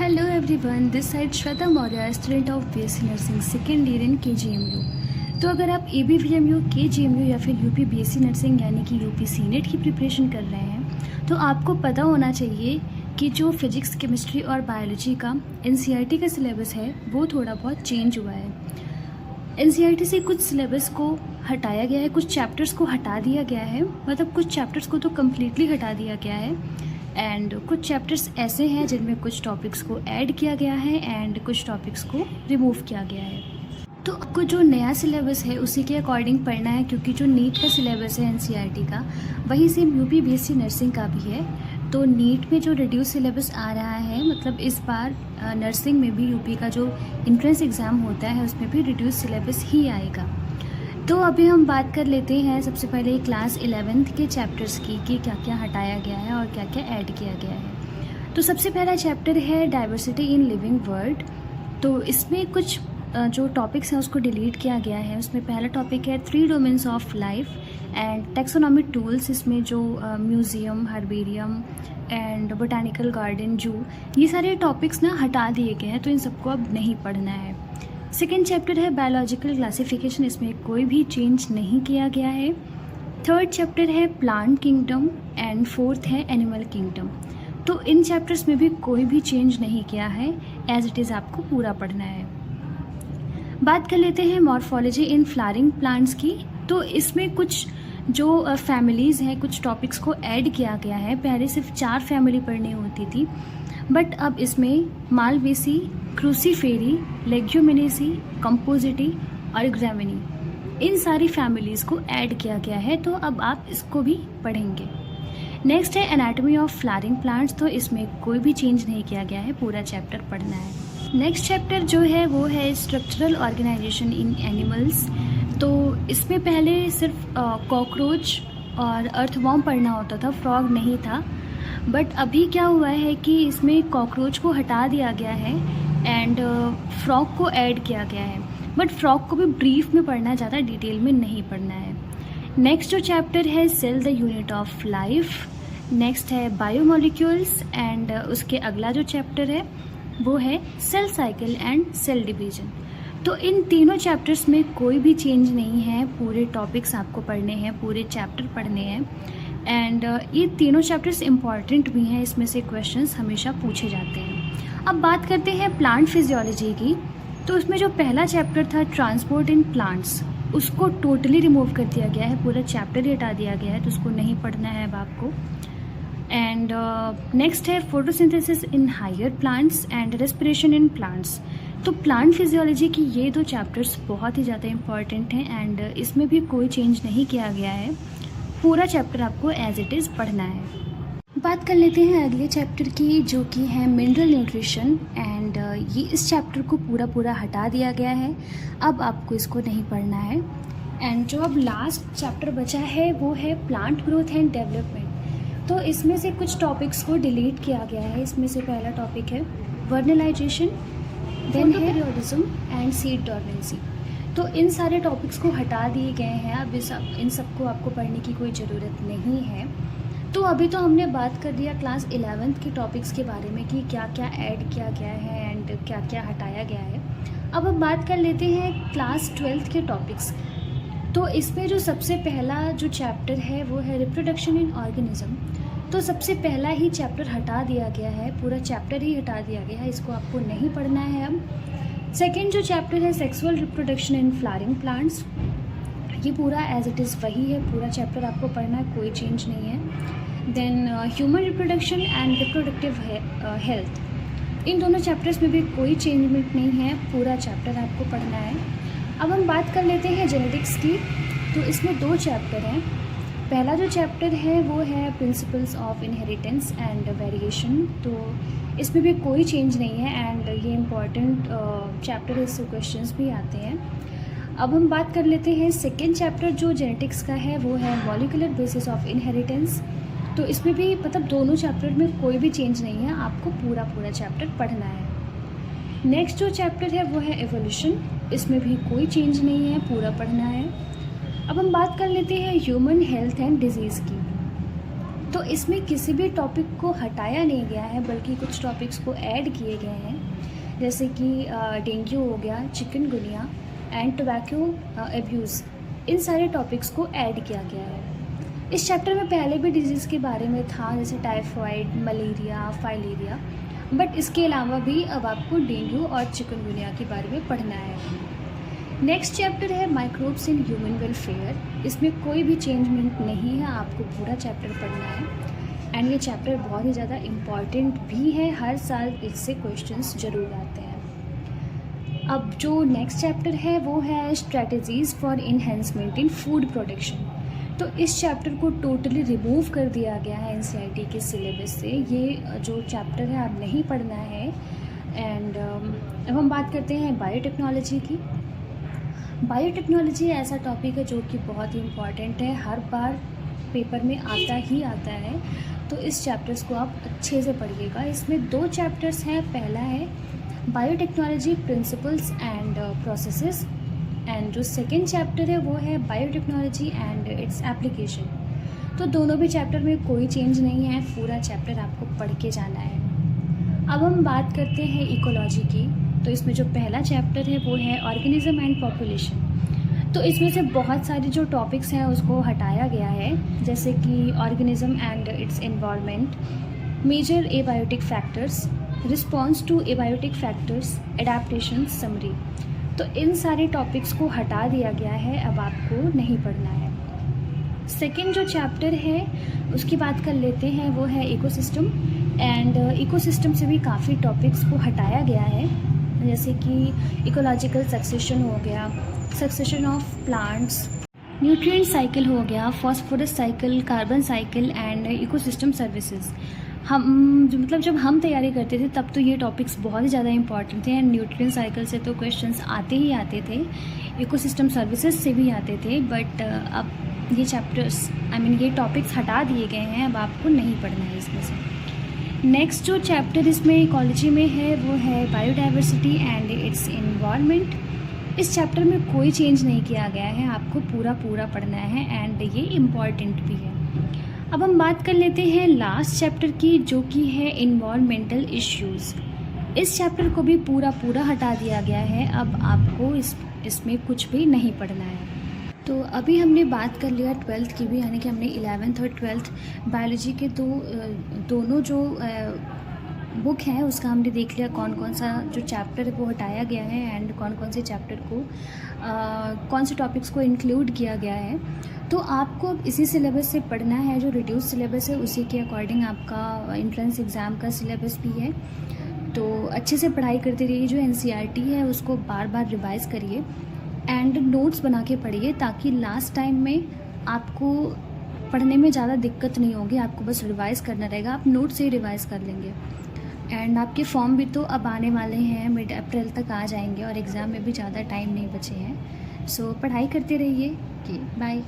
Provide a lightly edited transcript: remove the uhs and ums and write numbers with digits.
Hello everyone, this side Shweta Maurya, student of BSc nursing second year in KGMU। तो अगर आप ABVMU, KGMU या फिर यूपी बीएससी नर्सिंग यानी कि यूपी सीनेट की प्रिपरेशन कर रहे हैं तो आपको पता होना चाहिए कि जो फिजिक्स, केमिस्ट्री और बायोलॉजी का NCERT का सिलेबस है वो थोड़ा बहुत चेंज हुआ है। NCERT से कुछ सिलेबस को हटाया गया है, कुछ चैप्टर्स को हटा दिया गया है, मतलब कुछ चैप्टर्स को तो कम्प्लीटली हटा दिया गया है एंड कुछ चैप्टर्स ऐसे हैं जिनमें कुछ टॉपिक्स को ऐड किया गया है एंड कुछ टॉपिक्स को रिमूव किया गया है। तो आपको जो नया सिलेबस है उसी के अकॉर्डिंग पढ़ना है, क्योंकि जो नीट का सिलेबस है NCERT का वही सेम यूपी बीएससी नर्सिंग का भी है। तो नीट में जो रिड्यूस सिलेबस आ रहा है, मतलब इस बार नर्सिंग में भी यूपी का जो एंट्रेंस एग्ज़ाम होता है उसमें भी रिड्यूस सिलेबस ही आएगा। तो अभी हम बात कर लेते हैं सबसे पहले क्लास 11th के चैप्टर्स की कि क्या क्या हटाया गया है और क्या क्या ऐड किया गया है। तो सबसे पहला चैप्टर है डाइवर्सिटी इन लिविंग वर्ल्ड। तो इसमें कुछ जो टॉपिक्स हैं उसको डिलीट किया गया है। उसमें पहला टॉपिक है 3 domains of life and taxonomy tools. इसमें जो museum, herbarium and botanical garden, जू, ये सारे टॉपिक्स ना हटा दिए गए हैं, तो इन सबको अब नहीं पढ़ना है। सेकेंड चैप्टर है बायोलॉजिकल क्लासिफिकेशन, इसमें कोई भी चेंज नहीं किया गया है। थर्ड चैप्टर है प्लांट किंगडम एंड फोर्थ है एनिमल किंगडम। तो इन चैप्टर्स में भी कोई भी चेंज नहीं किया है, एज इट इज़ आपको पूरा पढ़ना है। बात कर लेते हैं मॉर्फोलॉजी इन फ्लावरिंग प्लांट्स की। तो इसमें कुछ जो फैमिलीज़ हैं, कुछ टॉपिक्स को ऐड किया गया है। पहले सिर्फ 4 फैमिली पढ़नी होती थी, बट अब इसमें मालवेसी, क्रूसीफेरी, लेग्यूमिनेसी, कंपोजिटी और ग्रामिनी, इन सारी फैमिलीज़ को ऐड किया गया है, तो अब आप इसको भी पढ़ेंगे। नेक्स्ट है एनाटॉमी ऑफ फ्लावरिंग प्लांट्स। तो इसमें कोई भी चेंज नहीं किया गया है, पूरा चैप्टर पढ़ना है। नेक्स्ट चैप्टर जो है वो है स्ट्रक्चरल ऑर्गेनाइजेशन इन एनिमल्स। तो इसमें पहले सिर्फ कॉकरोच और अर्थवॉर्म पढ़ना होता था, फ्रॉग नहीं था। बट अभी क्या हुआ है कि इसमें कॉकरोच को हटा दिया गया है एंड फ्रॉग को ऐड किया गया है, बट फ्रॉग को भी ब्रीफ में पढ़ना, ज़्यादा डिटेल में नहीं पढ़ना है। नेक्स्ट जो चैप्टर है cell the unit of life. Next है बायोमोलिक्यूल्स एंड उसके अगला जो चैप्टर है वो है cell cycle and cell division. तो इन तीनों चैप्टर्स में कोई भी चेंज नहीं है, पूरे टॉपिक्स आपको पढ़ने हैं, पूरे चैप्टर पढ़ने हैं एंड ये तीनों चैप्टर्स इम्पॉर्टेंट भी हैं, इसमें से क्वेश्चंस हमेशा पूछे जाते हैं। अब बात करते हैं प्लांट फिजियोलॉजी की। तो उसमें जो पहला चैप्टर था ट्रांसपोर्ट इन प्लांट्स, उसको टोटली रिमूव कर दिया गया है, पूरा चैप्टर ही हटा दिया गया है, तो उसको नहीं पढ़ना है अब आपको। एंड नेक्स्ट है photosynthesis in higher plants and respiration in plants. तो प्लांट फिजियोलॉजी की ये 2 चैप्टर्स बहुत ही ज़्यादा इंपॉर्टेंट हैं एंड इसमें भी कोई चेंज नहीं किया गया है, पूरा चैप्टर आपको एज इट इज़ पढ़ना है। बात कर लेते हैं अगले चैप्टर की, जो कि है मिनरल न्यूट्रिशन एंड ये इस चैप्टर को पूरा हटा दिया गया है, अब आपको इसको नहीं पढ़ना है। एंड जो अब लास्ट चैप्टर बचा है वो है प्लांट ग्रोथ एंड डेवलपमेंट। तो इसमें से कुछ टॉपिक्स को डिलीट किया गया है। इसमें से पहला टॉपिक है वर्नलाइजेशन, देन है पीरियोडिज्म एंड सीड डॉर्मेंसी। तो इन सारे टॉपिक्स को हटा दिए गए हैं, अब इन सबको आपको पढ़ने की कोई ज़रूरत नहीं है। तो अभी तो हमने बात कर दिया क्लास 11th के टॉपिक्स के बारे में कि क्या क्या ऐड किया गया है एंड क्या क्या हटाया गया है। अब हम बात कर लेते हैं क्लास 12th के टॉपिक्स। तो इसमें जो सबसे पहला जो चैप्टर है वो है रिप्रोडक्शन इन ऑर्गेनिज्म। तो सबसे पहला ही चैप्टर हटा दिया गया है, पूरा चैप्टर ही हटा दिया गया है, इसको आपको नहीं पढ़ना है अब। सेकेंड जो चैप्टर है sexual reproduction in flowering plants, ये पूरा एज इट इज़ वही है, पूरा चैप्टर आपको पढ़ना है, कोई चेंज नहीं है। Then human reproduction and reproductive health, इन दोनों चैप्टर्स में भी कोई चेंजमेंट नहीं है, पूरा चैप्टर आपको पढ़ना है। अब हम बात कर लेते हैं जेनेटिक्स की। तो इसमें 2 चैप्टर हैं। पहला जो चैप्टर है वो है principles of inheritance and variation. तो इसमें भी कोई चेंज नहीं है एंड ये इम्पॉर्टेंट चैप्टर है, इससे क्वेश्चंस भी आते हैं। अब हम बात कर लेते हैं सेकेंड चैप्टर जो जेनेटिक्स का है वो है मॉलिक्यूलर बेसिस ऑफ इनहेरिटेंस। तो इसमें भी मतलब दोनों चैप्टर में कोई भी चेंज नहीं है, आपको पूरा चैप्टर पढ़ना है। नेक्स्ट जो चैप्टर है वो है एवोल्यूशन, इसमें भी कोई चेंज नहीं है, पूरा पढ़ना है। अब हम बात कर लेते हैं ह्यूमन हेल्थ एंड डिजीज़ की। तो इसमें किसी भी टॉपिक को हटाया नहीं गया है, बल्कि कुछ टॉपिक्स को ऐड किए गए हैं, जैसे कि डेंगू हो गया, चिकनगुनिया एंड टोबैको अब्यूज़, इन सारे टॉपिक्स को ऐड किया गया है। इस चैप्टर में पहले भी डिजीज़ के बारे में था, जैसे टाइफाइड, मलेरिया, फाइलेरिया, बट इसके अलावा भी अब आपको डेंगू और चिकनगुनिया के बारे में पढ़ना है। नेक्स्ट चैप्टर है माइक्रोब्स इन ह्यूमन वेलफेयर। इसमें कोई भी चेंजमेंट नहीं है, आपको पूरा चैप्टर पढ़ना है एंड ये चैप्टर बहुत ही ज़्यादा इम्पॉर्टेंट भी है, हर साल इससे क्वेश्चंस ज़रूर आते हैं। अब जो नेक्स्ट चैप्टर है वो है strategies for enhancement in food production. तो इस चैप्टर को टोटली रिमूव कर दिया गया है एनसीईआरटी के सिलेबस से। ये जो चैप्टर है अब नहीं पढ़ना है। एंड अब हम बात करते हैं बायोटेक्नोलॉजी की। बायोटेक्नोलॉजी ऐसा टॉपिक है जो कि बहुत ही इम्पॉर्टेंट है, हर बार पेपर में आता ही आता है, तो इस चैप्टर्स को आप अच्छे से पढ़िएगा। इसमें 2 चैप्टर्स हैं। पहला है biotechnology principles and processes and जो सेकेंड चैप्टर है वो है बायोटेक्नोलॉजी एंड इट्स एप्लीकेशन। तो दोनों भी चैप्टर में कोई चेंज नहीं है, पूरा चैप्टर आपको पढ़ के जाना है। अब हम बात करते हैं इकोलॉजी की। तो इसमें जो पहला चैप्टर है वो है ऑर्गेनिज्म एंड पॉपुलेशन। तो इसमें से बहुत सारे जो टॉपिक्स हैं उसको हटाया गया है, जैसे कि organism and its environment, major abiotic factors, response to abiotic factors, adaptation, summary. तो इन सारे टॉपिक्स को हटा दिया गया है, अब आपको नहीं पढ़ना है। सेकेंड जो चैप्टर है उसकी बात कर लेते हैं, वो है इकोसिस्टम एंड इकोसिस्टम से भी काफ़ी टॉपिक्स को हटाया गया है, जैसे कि इकोलॉजिकल सक्सेशन हो गया, succession of plants, nutrient cycle हो गया, phosphorus cycle, carbon cycle and ecosystem services. जब हम तैयारी करते थे तब तो ये टॉपिक्स बहुत ही ज़्यादा इंपॉर्टेंट थे एंड न्यूट्रिएंट साइकिल से तो क्वेश्चंस आते ही आते थे, इकोसिस्टम सर्विसेज से भी आते थे, बट अब ये चैप्टर्स ये टॉपिक्स हटा दिए गए हैं, अब आपको नहीं पढ़ना है इसमें से। नेक्स्ट जो चैप्टर इसमें इकोलॉजी में है वो है बायोडाइवर्सिटी एंड इट्स एनवायरनमेंट। इस चैप्टर में कोई चेंज नहीं किया गया है, आपको पूरा पढ़ना है एंड ये इम्पॉर्टेंट भी है। अब हम बात कर लेते हैं लास्ट चैप्टर की, जो कि है इन्वायरमेंटल इश्यूज़। इस चैप्टर को भी पूरा हटा दिया गया है, अब आपको इसमें कुछ भी नहीं पढ़ना है। तो अभी हमने बात कर लिया 12th की भी, यानी कि हमने 11th और 12th बायोलॉजी के दोनों जो बुक है उसका हमने देख लिया, कौन कौन सा जो चैप्टर है वो हटाया गया है एंड कौन कौन से चैप्टर को कौन से टॉपिक्स को इंक्लूड किया गया है। तो आपको अब इसी सिलेबस से पढ़ना है, जो रिड्यूस सिलेबस है उसी के अकॉर्डिंग आपका एंट्रेंस एग्ज़ाम का सिलेबस भी है। तो अच्छे से पढ़ाई करते रहिए, जो एनसीईआरटी है उसको बार बार रिवाइज़ करिए एंड नोट्स बना के पढ़िए, ताकि लास्ट टाइम में आपको पढ़ने में ज़्यादा दिक्कत नहीं होगी, आपको बस रिवाइज़ करना रहेगा, आप नोट से ही रिवाइज़ कर लेंगे। एंड आपके फॉर्म भी तो अब आने वाले हैं, मिड अप्रैल तक आ जाएंगे और एग्ज़ाम में भी ज़्यादा टाइम नहीं बचे हैं। सो पढ़ाई करते रहिए। बाय।